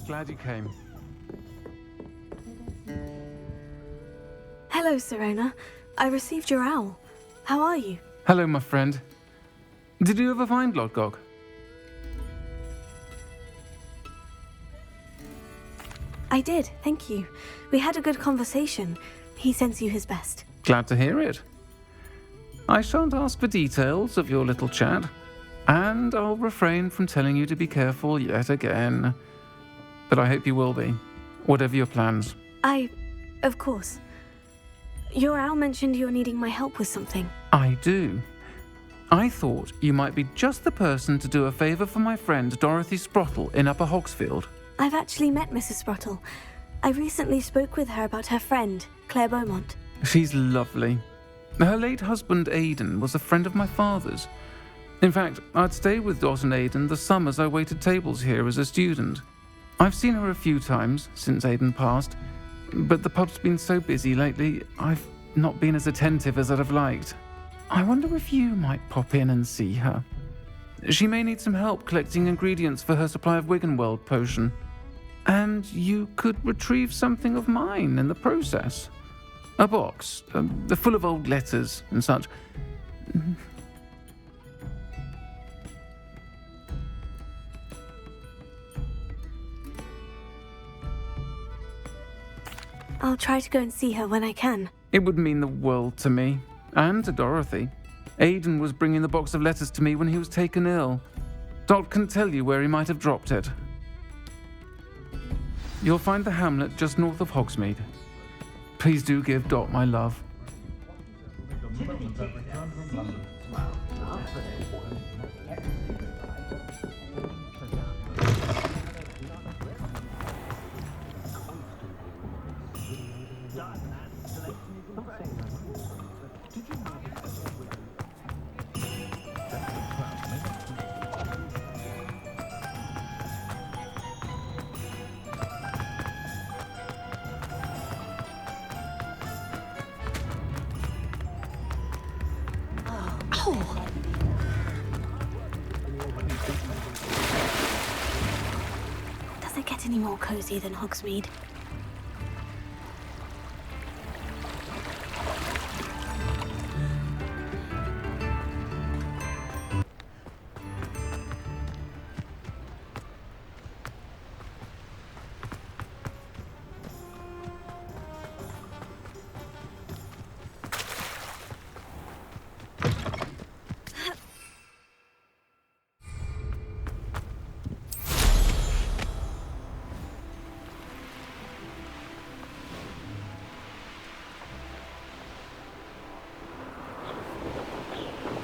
Glad you came. Hello, Serona. I received your owl. How are you? Hello, my friend. Did you ever find Lodgok? I did, thank you. We had a good conversation. He sends you his best. Glad to hear it. I shan't ask for details of your little chat, and I'll refrain from telling you to be careful yet again. But I hope you will be, whatever your plans. Of course. Your owl mentioned you're needing my help with something. I do. I thought you might be just the person to do a favour for my friend Dorothy Sprottle in Upper Hogsfield. I've actually met Mrs. Sprottle. I recently spoke with her about her friend, Claire Beaumont. She's lovely. Her late husband Aidan was a friend of my father's. In fact, I'd stay with Dot and Aidan the summers I waited tables here as a student. I've seen her a few times since Aidan passed, but the pub's been so busy lately, I've not been as attentive as I'd have liked. I wonder if you might pop in and see her. She may need some help collecting ingredients for her supply of Wiggenweld potion. And you could retrieve something of mine in the process. A box, full of old letters and such. I'll try to go and see her when I can. It would mean the world to me, and to Dorothy. Aidan was bringing the box of letters to me when he was taken ill. Dot can tell you where he might have dropped it. You'll find the hamlet just north of Hogsmeade. Please do give Dot my love. Does it get any more cozy than Hogsmeade?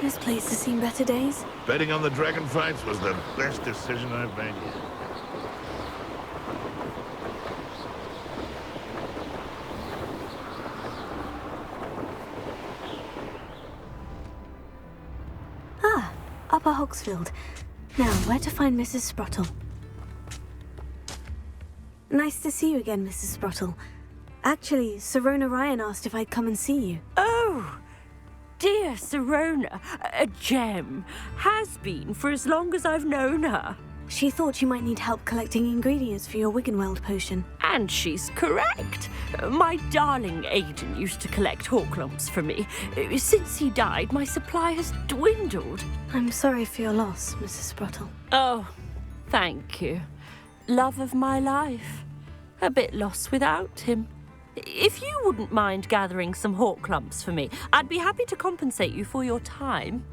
This place has seen better days. Betting on the dragon fights was the best decision I've made yet. Ah, Upper Hogsfield. Now, where to find Mrs. Sprottle? Nice to see you again, Mrs. Sprottle. Actually, Serona Ryan asked if I'd come and see you. Oh! Dear Serona, a gem, has been for as long as I've known her. She thought you might need help collecting ingredients for your Wiggenweld potion. And she's correct. My darling Aidan used to collect Horklumps for me. Since he died, my supply has dwindled. I'm sorry for your loss, Mrs. Sprottle. Oh, thank you. Love of my life. A bit lost without him. If you wouldn't mind gathering some Horklumps for me, I'd be happy to compensate you for your time.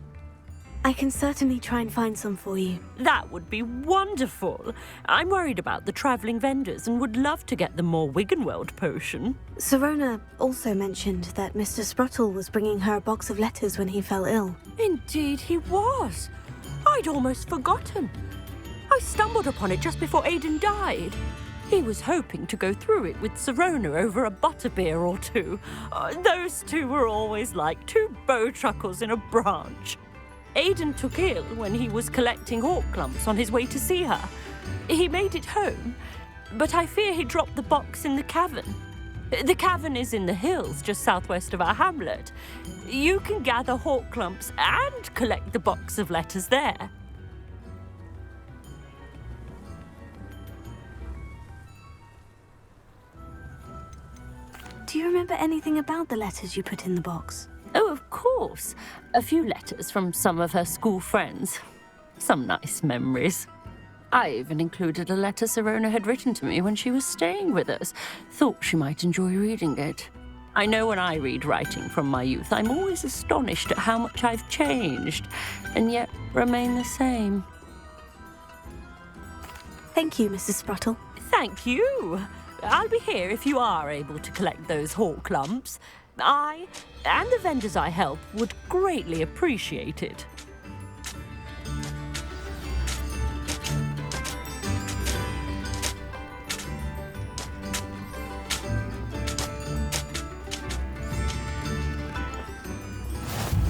I can certainly try and find some for you. That would be wonderful. I'm worried about the travelling vendors and would love to get them more Wiggenweld potion. Serona also mentioned that Mr. Sprottle was bringing her a box of letters when he fell ill. Indeed he was. I'd almost forgotten. I stumbled upon it just before Aidan died. He was hoping to go through it with Serona over a butterbeer or two. Those two were always like two bowtruckles in a branch. Aidan took ill when he was collecting Horklumps on his way to see her. He made it home, but I fear he dropped the box in the cavern. The cavern is in the hills just southwest of our hamlet. You can gather Horklumps and collect the box of letters there. Do you remember anything about the letters you put in the box? Oh, of course. A few letters from some of her school friends. Some nice memories. I even included a letter Sirona had written to me when she was staying with us. Thought she might enjoy reading it. I know when I read writing from my youth, I'm always astonished at how much I've changed, and yet remain the same. Thank you, Mrs. Sprottle. Thank you. I'll be here if you are able to collect those hawk lumps. I, and the vendors I help, would greatly appreciate it.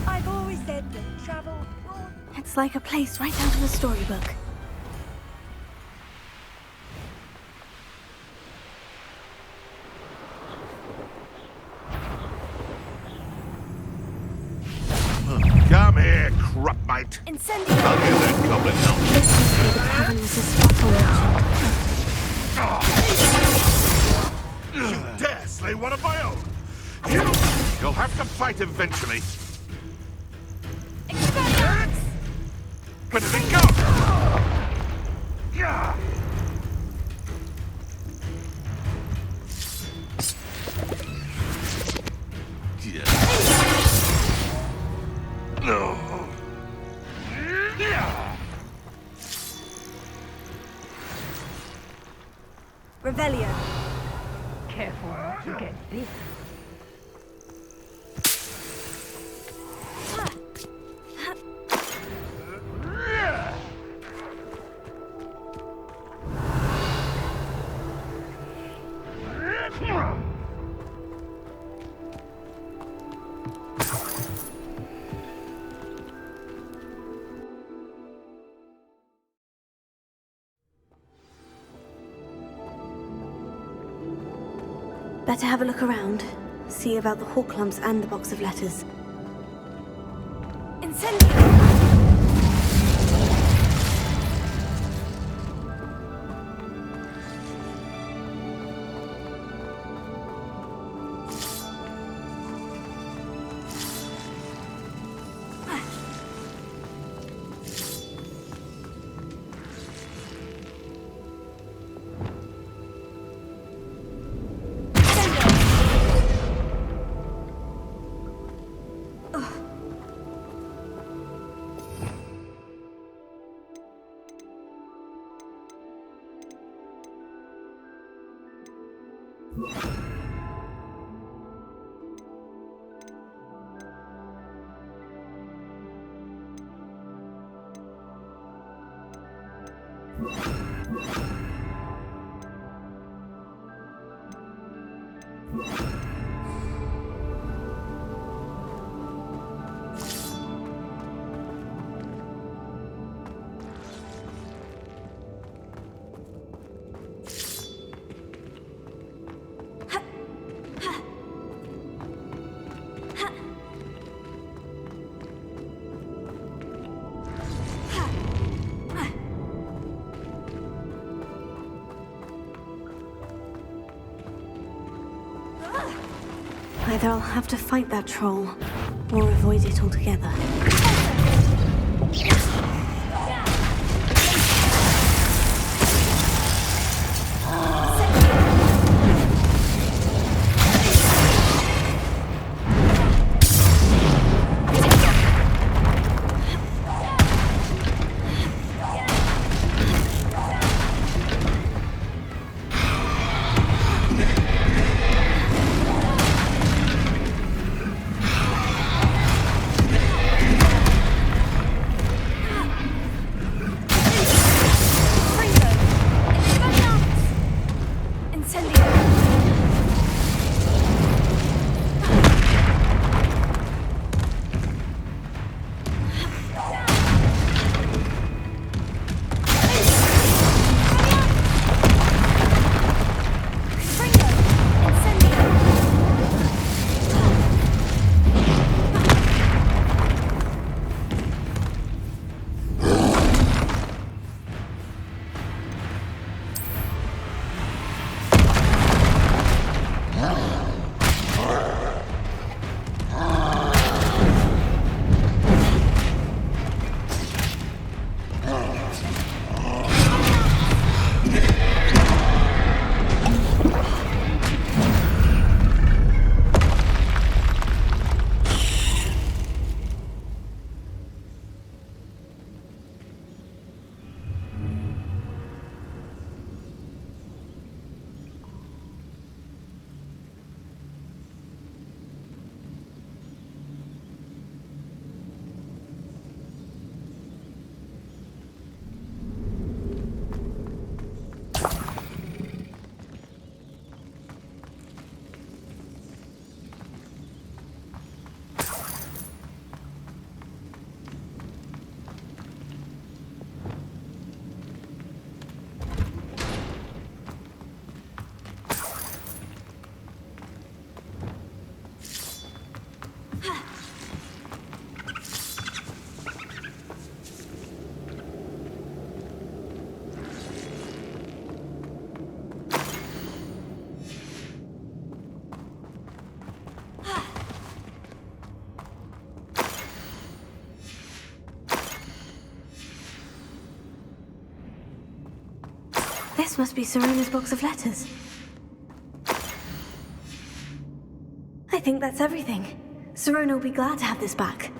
I've always said that travel brought... It's like a place right out of a storybook. Come here, crupmate. Incendio! I'll give that goblin help. This must be the cabin Mrs. Sprottle mentioned. You dare slay one of my own? You'll have to fight eventually. Where did it go? Yeah. No. Revelio. Careful not to get bit. Better have a look around. See about the hawk lumps and the box of letters. Incendio! Either I'll have to fight that troll, or avoid it altogether. This must be Serona's box of letters. I think that's everything. Serona will be glad to have this back.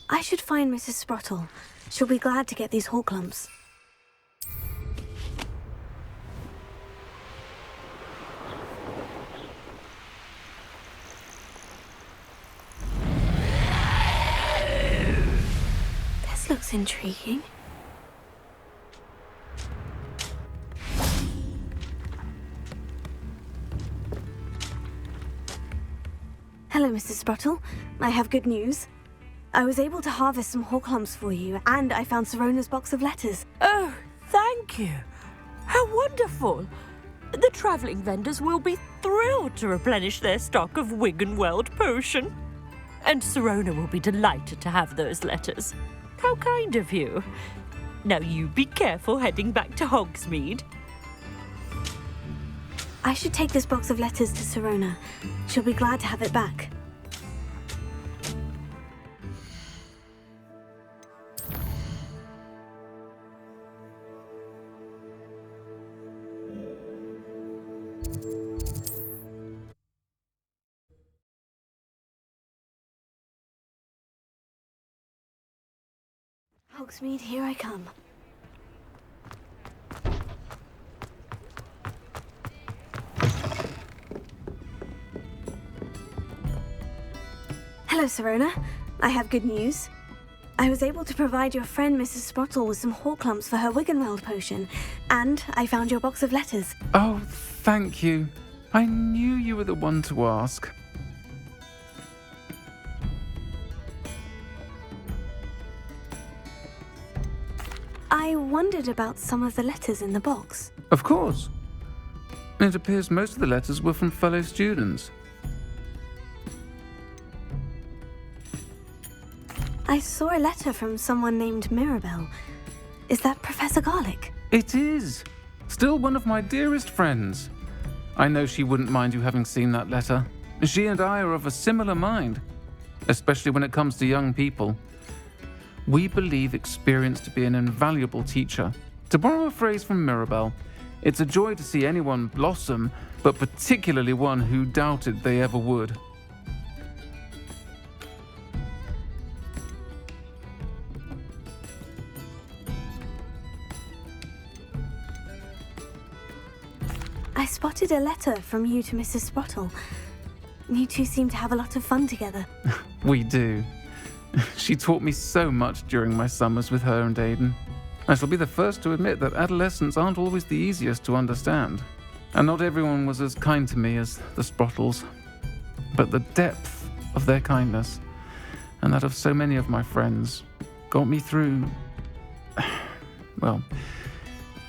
I should find Mrs. Sprottle. She'll be glad to get these horklumps. This looks intriguing. Hello, Mrs. Sprottle. I have good news. I was able to harvest some horklumps for you, and I found Serona's box of letters. Oh, thank you. How wonderful. The travelling vendors will be thrilled to replenish their stock of Wiggenweld potion. And Serona will be delighted to have those letters. How kind of you. Now you be careful heading back to Hogsmeade. I should take this box of letters to Serona. She'll be glad to have it back. Hogsmeade, here I come. Hello, Serona. I have good news. I was able to provide your friend Mrs. Sprottle with some horklumps for her Wiggenweld potion, and I found your box of letters. Oh, thank you. I knew you were the one to ask. I wondered about some of the letters in the box. Of course. It appears most of the letters were from fellow students. I saw a letter from someone named Mirabelle. Is that Professor Garlick? It is. Still one of my dearest friends. I know she wouldn't mind you having seen that letter. She and I are of a similar mind, especially when it comes to young people. We believe experience to be an invaluable teacher. To borrow a phrase from Mirabelle, it's a joy to see anyone blossom, but particularly one who doubted they ever would. I spotted a letter from you to Mrs. Sprottle. You two seem to have a lot of fun together. We do. She taught me so much during my summers with her and Aidan. I shall be the first to admit that adolescents aren't always the easiest to understand. And not everyone was as kind to me as the Sprottles. But the depth of their kindness, and that of so many of my friends, got me through... well,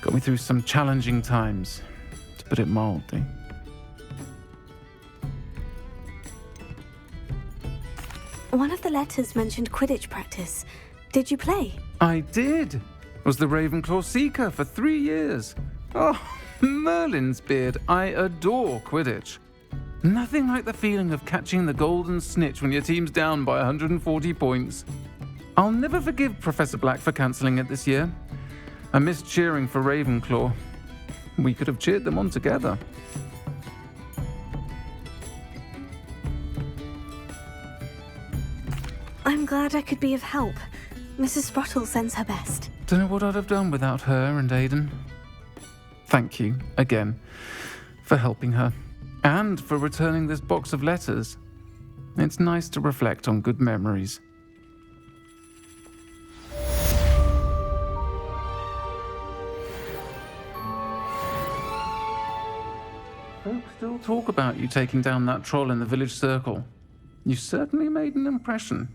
got me through some challenging times, to put it mildly. One of the letters mentioned Quidditch practice. Did you play? I did. Was the Ravenclaw Seeker for 3 years. Oh, Merlin's beard. I adore Quidditch. Nothing like the feeling of catching the golden snitch when your team's down by 140 points. I'll never forgive Professor Black for cancelling it this year. I missed cheering for Ravenclaw. We could have cheered them on together. I'm glad I could be of help. Mrs. Sprottle sends her best. Don't know what I'd have done without her and Aidan. Thank you, again, for helping her, and for returning this box of letters. It's nice to reflect on good memories. Folks still talk about you taking down that troll in the village circle. You certainly made an impression.